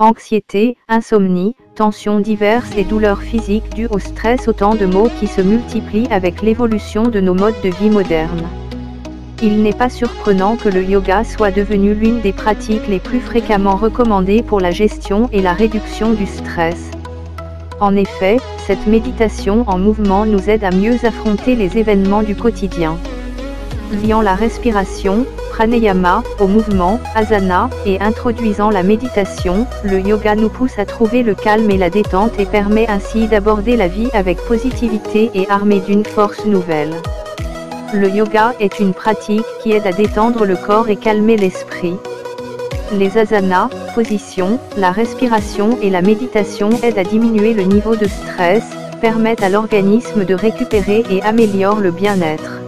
Anxiété, insomnie, tensions diverses et douleurs physiques dues au stress, autant de maux qui se multiplient avec l'évolution de nos modes de vie modernes. Il n'est pas surprenant que le yoga soit devenu l'une des pratiques les plus fréquemment recommandées pour la gestion et la réduction du stress. En effet, cette méditation en mouvement nous aide à mieux affronter les événements du quotidien. Liant la respiration, pranayama, au mouvement, asana, et introduisant la méditation, le yoga nous pousse à trouver le calme et la détente et permet ainsi d'aborder la vie avec positivité et armé d'une force nouvelle. Le yoga est une pratique qui aide à détendre le corps et calmer l'esprit. Les asanas, positions, la respiration et la méditation aident à diminuer le niveau de stress, permettent à l'organisme de récupérer et améliorent le bien-être.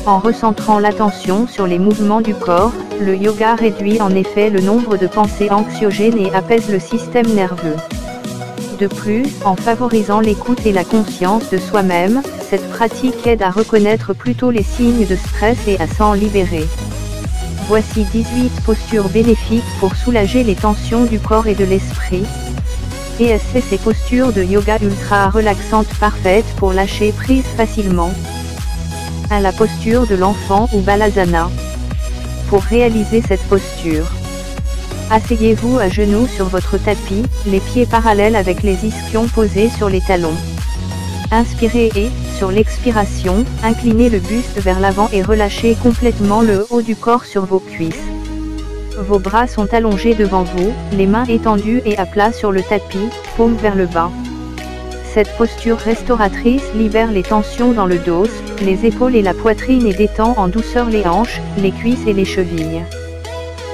En recentrant l'attention sur les mouvements du corps, le yoga réduit en effet le nombre de pensées anxiogènes et apaise le système nerveux. De plus, en favorisant l'écoute et la conscience de soi-même, cette pratique aide à reconnaître plus tôt les signes de stress et à s'en libérer. Voici 18 postures bénéfiques pour soulager les tensions du corps et de l'esprit. ESC, ces postures de yoga ultra relaxantes parfaites pour lâcher prise facilement. 1. La posture de l'enfant ou balasana. Pour réaliser cette posture, asseyez-vous à genoux sur votre tapis, les pieds parallèles avec les ischions posés sur les talons. Inspirez et, sur l'expiration, inclinez le buste vers l'avant et relâchez complètement le haut du corps sur vos cuisses. Vos bras sont allongés devant vous, les mains étendues et à plat sur le tapis, paumes vers le bas. Cette posture restauratrice libère les tensions dans le dos, les épaules et la poitrine et détend en douceur les hanches, les cuisses et les chevilles.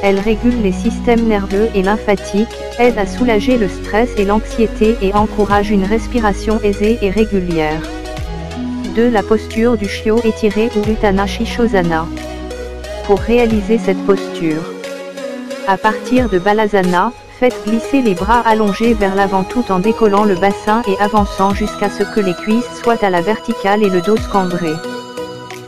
Elle régule les systèmes nerveux et lymphatiques, aide à soulager le stress et l'anxiété et encourage une respiration aisée et régulière. 2. La posture du chiot étiré ou Utthana Shishosana. Pour réaliser cette posture, à partir de Balasana, faites glisser les bras allongés vers l'avant tout en décollant le bassin et avançant jusqu'à ce que les cuisses soient à la verticale et le dos cambré.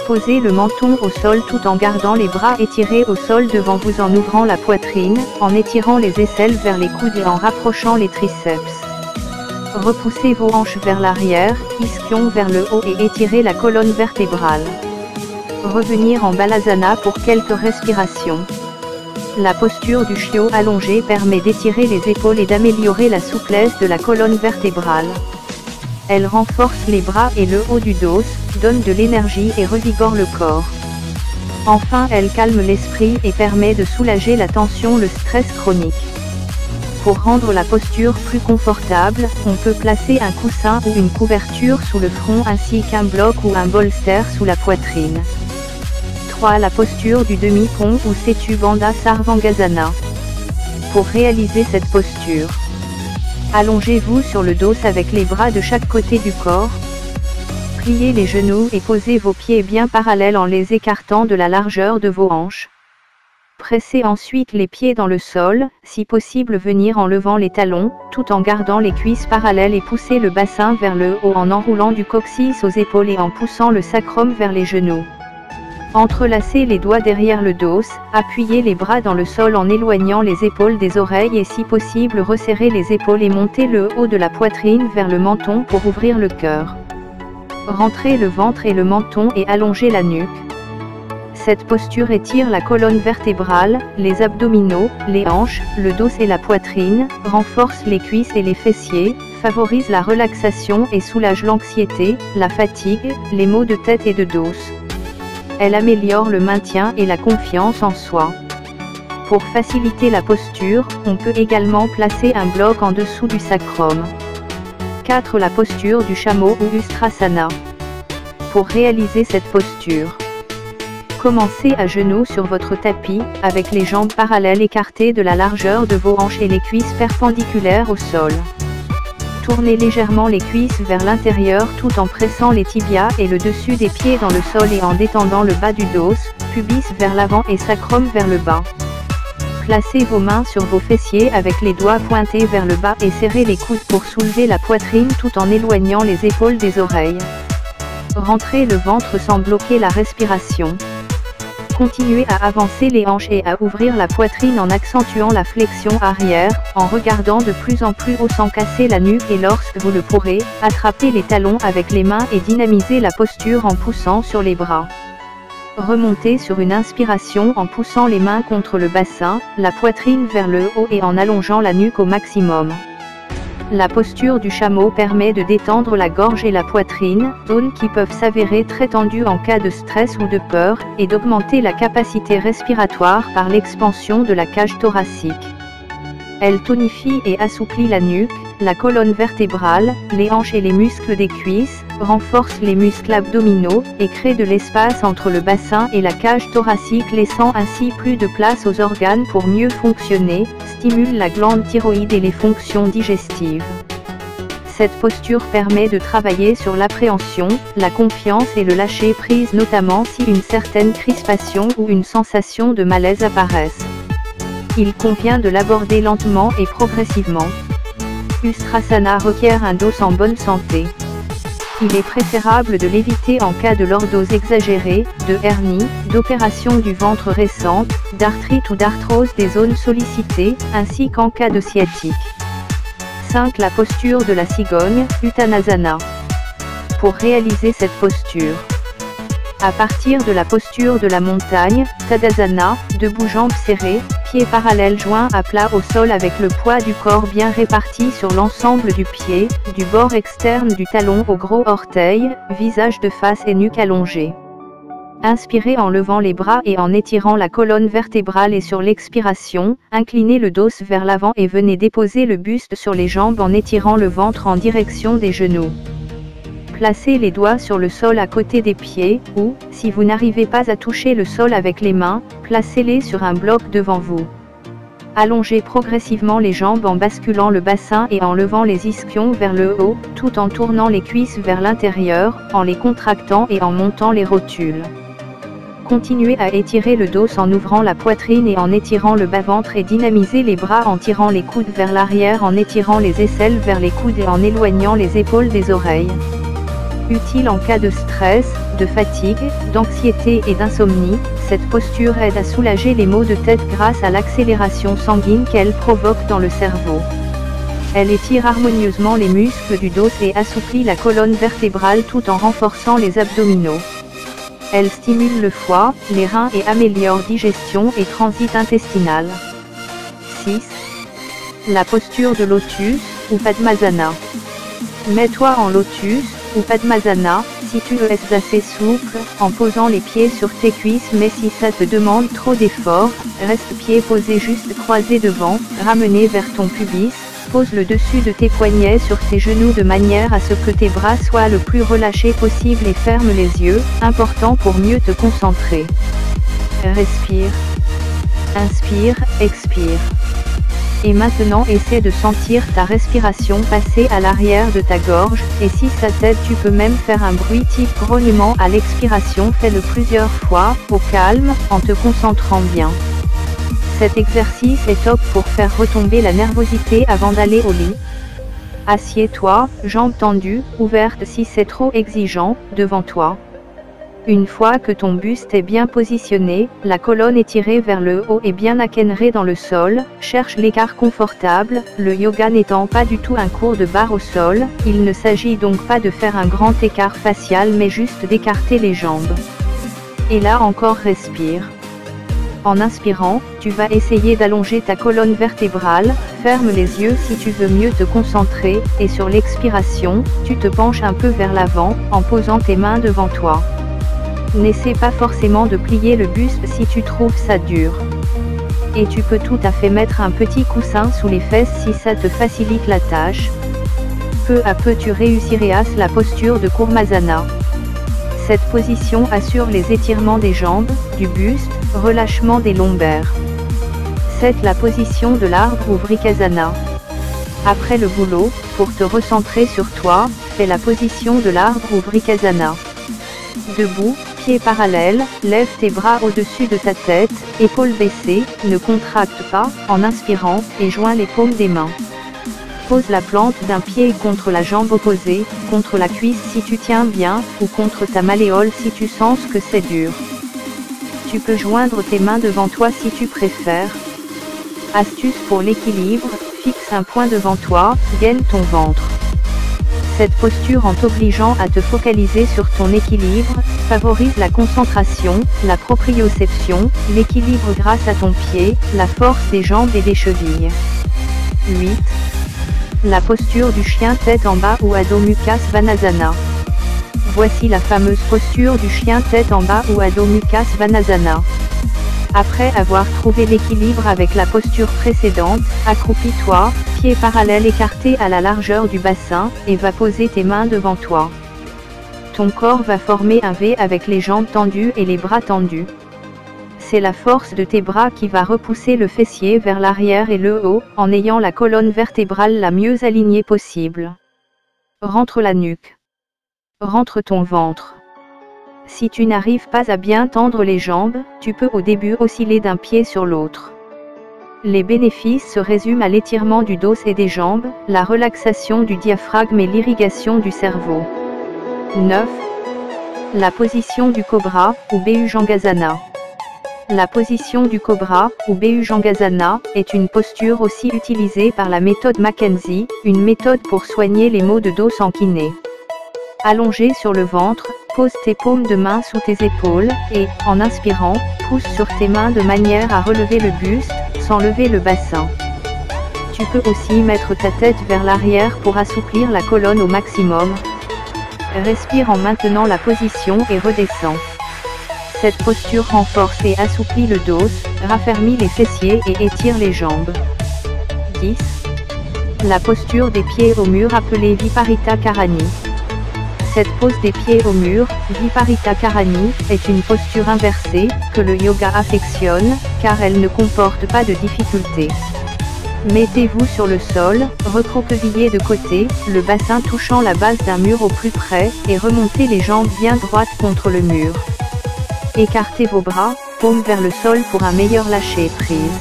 Posez le menton au sol tout en gardant les bras étirés au sol devant vous en ouvrant la poitrine, en étirant les aisselles vers les coudes et en rapprochant les triceps. Repoussez vos hanches vers l'arrière, ischions vers le haut et étirez la colonne vertébrale. Revenir en Balasana pour quelques respirations. La posture du chiot allongé permet d'étirer les épaules et d'améliorer la souplesse de la colonne vertébrale. Elle renforce les bras et le haut du dos, donne de l'énergie et revigore le corps. Enfin, elle calme l'esprit et permet de soulager la tension, le stress chronique. Pour rendre la posture plus confortable, on peut placer un coussin ou une couverture sous le front ainsi qu'un bloc ou un bolster sous la poitrine. 3. La posture du demi-pont ou Setu Bandha Sarvangasana. Pour réaliser cette posture, allongez-vous sur le dos avec les bras de chaque côté du corps. Pliez les genoux et posez vos pieds bien parallèles en les écartant de la largeur de vos hanches. Pressez ensuite les pieds dans le sol, si possible venir en levant les talons, tout en gardant les cuisses parallèles et poussez le bassin vers le haut en enroulant du coccyx aux épaules et en poussant le sacrum vers les genoux. Entrelacez les doigts derrière le dos, appuyez les bras dans le sol en éloignant les épaules des oreilles et si possible resserrez les épaules et montez le haut de la poitrine vers le menton pour ouvrir le cœur. Rentrez le ventre et le menton et allongez la nuque. Cette posture étire la colonne vertébrale, les abdominaux, les hanches, le dos et la poitrine, renforce les cuisses et les fessiers, favorise la relaxation et soulage l'anxiété, la fatigue, les maux de tête et de dos. Elle améliore le maintien et la confiance en soi. Pour faciliter la posture, on peut également placer un bloc en dessous du sacrum. 4. La posture du chameau ou Ustrasana. Pour réaliser cette posture, commencez à genoux sur votre tapis, avec les jambes parallèles écartées de la largeur de vos hanches et les cuisses perpendiculaires au sol. Tournez légèrement les cuisses vers l'intérieur tout en pressant les tibias et le dessus des pieds dans le sol et en détendant le bas du dos, pubis vers l'avant et sacrum vers le bas. Placez vos mains sur vos fessiers avec les doigts pointés vers le bas et serrez les coudes pour soulever la poitrine tout en éloignant les épaules des oreilles. Rentrez le ventre sans bloquer la respiration. Continuez à avancer les hanches et à ouvrir la poitrine en accentuant la flexion arrière, en regardant de plus en plus haut sans casser la nuque et lorsque vous le pourrez, attrapez les talons avec les mains et dynamisez la posture en poussant sur les bras. Remontez sur une inspiration en poussant les mains contre le bassin, la poitrine vers le haut et en allongeant la nuque au maximum. La posture du chameau permet de détendre la gorge et la poitrine, zones qui peuvent s'avérer très tendues en cas de stress ou de peur, et d'augmenter la capacité respiratoire par l'expansion de la cage thoracique. Elle tonifie et assouplit la nuque, la colonne vertébrale, les hanches et les muscles des cuisses, renforce les muscles abdominaux, et crée de l'espace entre le bassin et la cage thoracique laissant ainsi plus de place aux organes pour mieux fonctionner, stimule la glande thyroïde et les fonctions digestives. Cette posture permet de travailler sur l'appréhension, la confiance et le lâcher-prise notamment si une certaine crispation ou une sensation de malaise apparaissent. Il convient de l'aborder lentement et progressivement. Ustrasana requiert un dos en bonne santé. Il est préférable de l'éviter en cas de lordose exagérée, de hernie, d'opération du ventre récente, d'arthrite ou d'arthrose des zones sollicitées, ainsi qu'en cas de sciatique. 5. La posture de la cigogne, Uttanasana. Pour réaliser cette posture, à partir de la posture de la montagne, Tadasana, debout jambes serrées, pieds parallèles joints à plat au sol avec le poids du corps bien réparti sur l'ensemble du pied, du bord externe du talon au gros orteil, visage de face et nuque allongée. Inspirez en levant les bras et en étirant la colonne vertébrale et sur l'expiration, inclinez le dos vers l'avant et venez déposer le buste sur les jambes en étirant le ventre en direction des genoux. Placez les doigts sur le sol à côté des pieds, ou, si vous n'arrivez pas à toucher le sol avec les mains, placez-les sur un bloc devant vous. Allongez progressivement les jambes en basculant le bassin et en levant les ischions vers le haut, tout en tournant les cuisses vers l'intérieur, en les contractant et en montant les rotules. Continuez à étirer le dos en ouvrant la poitrine et en étirant le bas-ventre et dynamisez les bras en tirant les coudes vers l'arrière en étirant les aisselles vers les coudes et en éloignant les épaules des oreilles. Utile en cas de stress, de fatigue, d'anxiété et d'insomnie, cette posture aide à soulager les maux de tête grâce à l'accélération sanguine qu'elle provoque dans le cerveau. Elle étire harmonieusement les muscles du dos et assouplit la colonne vertébrale tout en renforçant les abdominaux. Elle stimule le foie, les reins et améliore digestion et transit intestinal. 6. La posture de lotus, ou Padmasana. Mets-toi en lotus, ou Padmasana, si tu es assez souple, en posant les pieds sur tes cuisses mais si ça te demande trop d'effort, reste pieds posés juste croisés devant, ramenés vers ton pubis, pose le dessus de tes poignets sur tes genoux de manière à ce que tes bras soient le plus relâchés possible et ferme les yeux, important pour mieux te concentrer. Respire. Inspire, expire. Et maintenant essaie de sentir ta respiration passer à l'arrière de ta gorge, et si ça t'aide tu peux même faire un bruit type grognement à l'expiration, fais-le plusieurs fois, au calme, en te concentrant bien. Cet exercice est top pour faire retomber la nervosité avant d'aller au lit. Assieds-toi, jambes tendues, ouvertes si c'est trop exigeant, devant toi. Une fois que ton buste est bien positionné, la colonne étirée vers le haut et bien ankernée dans le sol, cherche l'écart confortable, le yoga n'étant pas du tout un cours de barre au sol, il ne s'agit donc pas de faire un grand écart facial mais juste d'écarter les jambes. Et là encore respire. En inspirant, tu vas essayer d'allonger ta colonne vertébrale, ferme les yeux si tu veux mieux te concentrer, et sur l'expiration, tu te penches un peu vers l'avant, en posant tes mains devant toi. N'essaie pas forcément de plier le buste si tu trouves ça dur. Et tu peux tout à fait mettre un petit coussin sous les fesses si ça te facilite la tâche. Peu à peu tu réussiras la posture de Kurmasana. Cette position assure les étirements des jambes, du buste, relâchement des lombaires. 7. La position de l'arbre ou Vrikasana. Après le boulot, pour te recentrer sur toi, fais la position de l'arbre ou Vrikasana. Debout, pieds parallèles, lève tes bras au-dessus de ta tête, épaules baissées, ne contracte pas, en inspirant, et joins les paumes des mains. Pose la plante d'un pied contre la jambe opposée, contre la cuisse si tu tiens bien, ou contre ta malléole si tu sens que c'est dur. Tu peux joindre tes mains devant toi si tu préfères. Astuce pour l'équilibre, fixe un point devant toi, gaine ton ventre. Cette posture en t'obligeant à te focaliser sur ton équilibre, favorise la concentration, la proprioception, l'équilibre grâce à ton pied, la force des jambes et des chevilles. 8. La posture du chien tête en bas ou Adho Mukha Svanasana. Voici la fameuse posture du chien tête en bas ou Adho Mukha Svanasana. Après avoir trouvé l'équilibre avec la posture précédente, accroupis-toi, pieds parallèles écartés à la largeur du bassin, et va poser tes mains devant toi. Ton corps va former un V avec les jambes tendues et les bras tendus. C'est la force de tes bras qui va repousser le fessier vers l'arrière et le haut, en ayant la colonne vertébrale la mieux alignée possible. Rentre la nuque. Rentre ton ventre. Si tu n'arrives pas à bien tendre les jambes, tu peux au début osciller d'un pied sur l'autre. Les bénéfices se résument à l'étirement du dos et des jambes, la relaxation du diaphragme et l'irrigation du cerveau. 9. La position du cobra, ou Bhujangasana. La position du cobra, ou Bhujangasana, est une posture aussi utilisée par la méthode Mackenzie, une méthode pour soigner les maux de dos en kiné. Allongé sur le ventre, pose tes paumes de main sous tes épaules, et, en inspirant, pousse sur tes mains de manière à relever le buste, sans lever le bassin. Tu peux aussi mettre ta tête vers l'arrière pour assouplir la colonne au maximum. Respire en maintenant la position et redescends. Cette posture renforce et assouplit le dos, raffermit les fessiers et étire les jambes. 10. La posture des pieds au mur appelée Viparita Karani. Cette pose des pieds au mur, Viparita Karani, est une posture inversée, que le yoga affectionne, car elle ne comporte pas de difficulté. Mettez-vous sur le sol, recroquevillé de côté, le bassin touchant la base d'un mur au plus près, et remontez les jambes bien droites contre le mur. Écartez vos bras, paumes vers le sol pour un meilleur lâcher-prise.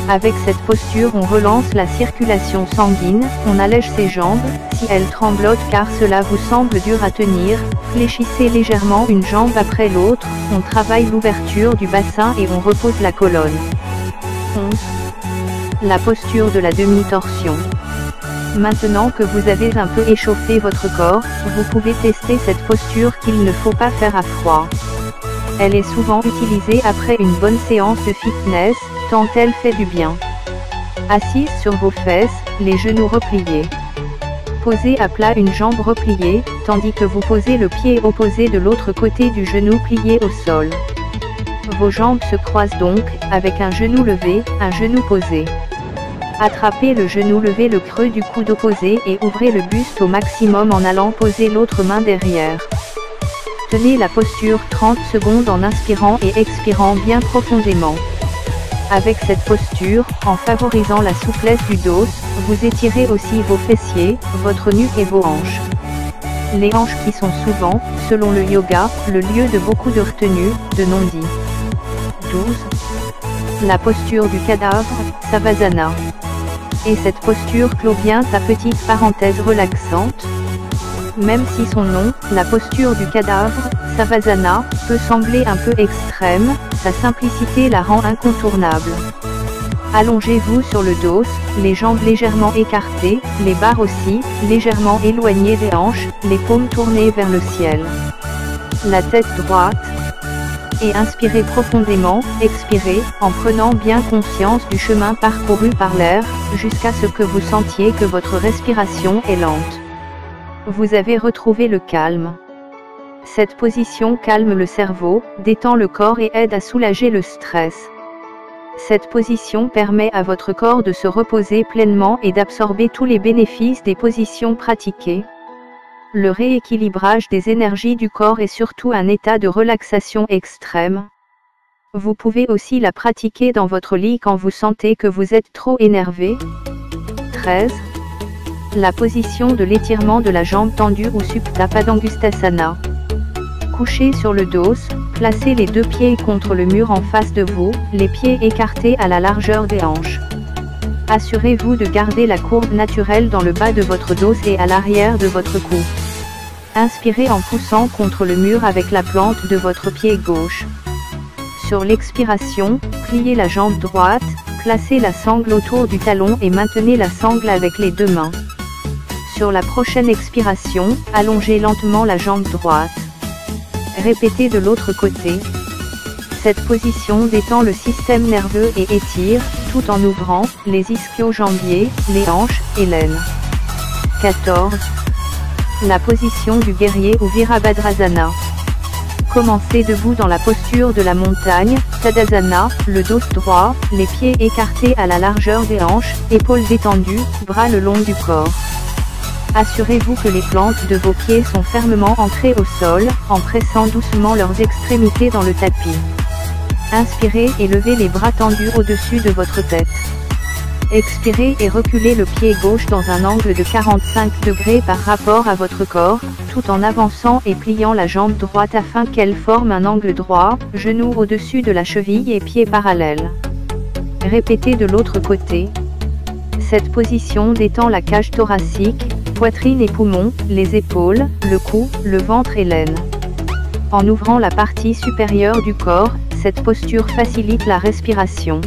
Avec cette posture on relance la circulation sanguine, on allège ses jambes, si elles tremblotent car cela vous semble dur à tenir, fléchissez légèrement une jambe après l'autre, on travaille l'ouverture du bassin et on repose la colonne. 11. La posture de la demi-torsion. Maintenant que vous avez un peu échauffé votre corps, vous pouvez tester cette posture qu'il ne faut pas faire à froid. Elle est souvent utilisée après une bonne séance de fitness, tant elle fait du bien. Assise sur vos fesses, les genoux repliés. Posez à plat une jambe repliée, tandis que vous posez le pied opposé de l'autre côté du genou plié au sol. Vos jambes se croisent donc, avec un genou levé, un genou posé. Attrapez le genou levé, le creux du coude opposé et ouvrez le buste au maximum en allant poser l'autre main derrière. Tenez la posture 30 secondes en inspirant et expirant bien profondément. Avec cette posture, en favorisant la souplesse du dos, vous étirez aussi vos fessiers, votre nuque et vos hanches. Les hanches qui sont souvent, selon le yoga, le lieu de beaucoup de retenue, de non-dits. 12. La posture du cadavre, Savasana. Et cette posture clôt bien ta petite parenthèse relaxante. Même si son nom, la posture du cadavre, Savasana, peut sembler un peu extrême, sa simplicité la rend incontournable. Allongez-vous sur le dos, les jambes légèrement écartées, les barres aussi, légèrement éloignées des hanches, les paumes tournées vers le ciel. La tête droite. Et inspirez profondément, expirez, en prenant bien conscience du chemin parcouru par l'air, jusqu'à ce que vous sentiez que votre respiration est lente. Vous avez retrouvé le calme. Cette position calme le cerveau, détend le corps et aide à soulager le stress. Cette position permet à votre corps de se reposer pleinement et d'absorber tous les bénéfices des positions pratiquées. Le rééquilibrage des énergies du corps est surtout un état de relaxation extrême. Vous pouvez aussi la pratiquer dans votre lit quand vous sentez que vous êtes trop énervé. 13. La position de l'étirement de la jambe tendue ou Supta Padangusthasana. Couché sur le dos, placez les deux pieds contre le mur en face de vous, les pieds écartés à la largeur des hanches. Assurez-vous de garder la courbe naturelle dans le bas de votre dos et à l'arrière de votre cou. Inspirez en poussant contre le mur avec la plante de votre pied gauche. Sur l'expiration, pliez la jambe droite, placez la sangle autour du talon et maintenez la sangle avec les deux mains. Sur la prochaine expiration, allongez lentement la jambe droite. Répétez de l'autre côté. Cette position détend le système nerveux et étire, tout en ouvrant, les ischio-jambiers, les hanches, et l'aine. 14. La position du guerrier ou Virabhadrasana. Commencez debout dans la posture de la montagne, Tadasana, le dos droit, les pieds écartés à la largeur des hanches, épaules détendues, bras le long du corps. Assurez-vous que les plantes de vos pieds sont fermement ancrées au sol, en pressant doucement leurs extrémités dans le tapis. Inspirez et levez les bras tendus au-dessus de votre tête. Expirez et reculez le pied gauche dans un angle de 45 degrés par rapport à votre corps, tout en avançant et pliant la jambe droite afin qu'elle forme un angle droit, genou au-dessus de la cheville et pieds parallèles. Répétez de l'autre côté. Cette position détend la cage thoracique, poitrine et poumons, les épaules, le cou, le ventre et l'aine. En ouvrant la partie supérieure du corps, cette posture facilite la respiration.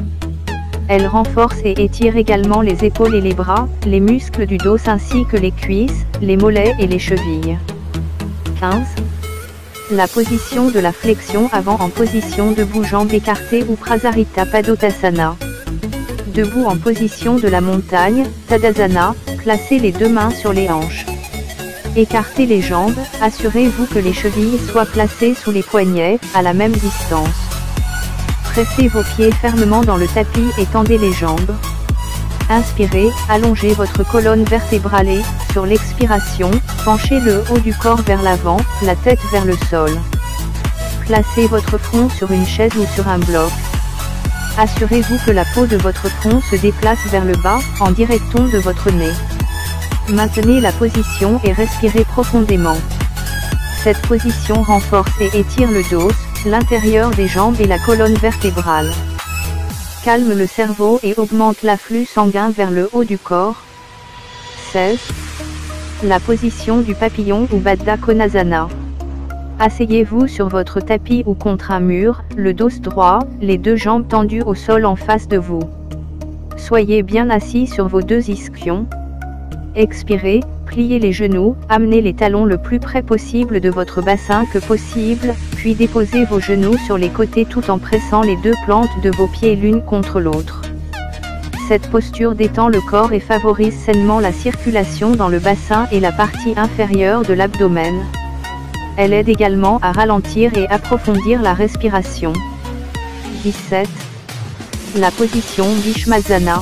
Elle renforce et étire également les épaules et les bras, les muscles du dos ainsi que les cuisses, les mollets et les chevilles. 15. La position de la flexion avant en position debout jambes écartées ou Prasarita Padottasana. Debout en position de la montagne, Tadasana, placez les deux mains sur les hanches. Écartez les jambes, assurez-vous que les chevilles soient placées sous les poignets, à la même distance. Pressez vos pieds fermement dans le tapis et tendez les jambes. Inspirez, allongez votre colonne vertébrale et, sur l'expiration, penchez le haut du corps vers l'avant, la tête vers le sol. Placez votre front sur une chaise ou sur un bloc. Assurez-vous que la peau de votre front se déplace vers le bas, en direction de votre nez. Maintenez la position et respirez profondément. Cette position renforce et étire le dos, l'intérieur des jambes et la colonne vertébrale. Calme le cerveau et augmente l'afflux sanguin vers le haut du corps. 16. La position du papillon ou Baddha Konasana. Asseyez-vous sur votre tapis ou contre un mur, le dos droit, les deux jambes tendues au sol en face de vous. Soyez bien assis sur vos deux ischions. Expirez, pliez les genoux, amenez les talons le plus près possible de votre bassin que possible, puis déposez vos genoux sur les côtés tout en pressant les deux plantes de vos pieds l'une contre l'autre. Cette posture détend le corps et favorise sainement la circulation dans le bassin et la partie inférieure de l'abdomen. Elle aide également à ralentir et approfondir la respiration. 17. La position Vishmasana.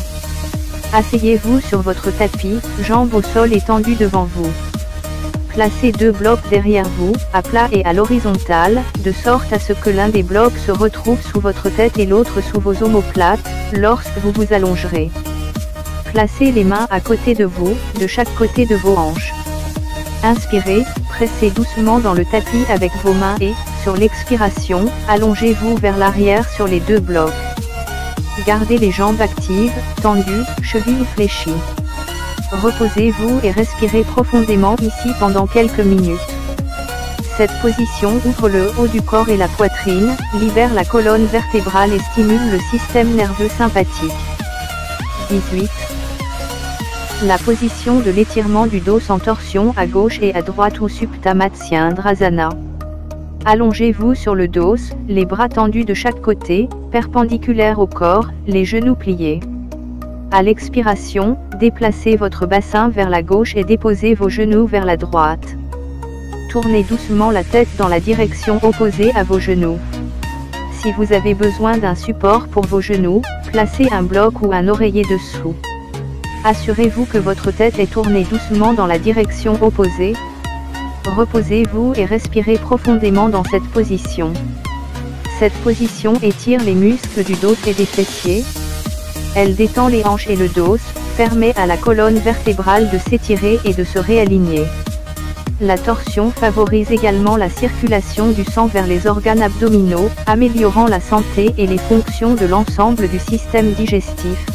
Asseyez-vous sur votre tapis, jambes au sol étendues devant vous. Placez deux blocs derrière vous, à plat et à l'horizontale, de sorte à ce que l'un des blocs se retrouve sous votre tête et l'autre sous vos omoplates, lorsque vous vous allongerez. Placez les mains à côté de vous, de chaque côté de vos hanches. Inspirez, pressez doucement dans le tapis avec vos mains et, sur l'expiration, allongez-vous vers l'arrière sur les deux blocs. Gardez les jambes actives, tendues, chevilles fléchies. Reposez-vous et respirez profondément ici pendant quelques minutes. Cette position ouvre le haut du corps et la poitrine, libère la colonne vertébrale et stimule le système nerveux sympathique. 18. La position de l'étirement du dos en torsion à gauche et à droite ou Supta Matsyendrasana. Allongez-vous sur le dos, les bras tendus de chaque côté, perpendiculaires au corps, les genoux pliés. À l'expiration, déplacez votre bassin vers la gauche et déposez vos genoux vers la droite. Tournez doucement la tête dans la direction opposée à vos genoux. Si vous avez besoin d'un support pour vos genoux, placez un bloc ou un oreiller dessous. Assurez-vous que votre tête est tournée doucement dans la direction opposée. Reposez-vous et respirez profondément dans cette position. Cette position étire les muscles du dos et des fessiers. Elle détend les hanches et le dos, permet à la colonne vertébrale de s'étirer et de se réaligner. La torsion favorise également la circulation du sang vers les organes abdominaux, améliorant la santé et les fonctions de l'ensemble du système digestif.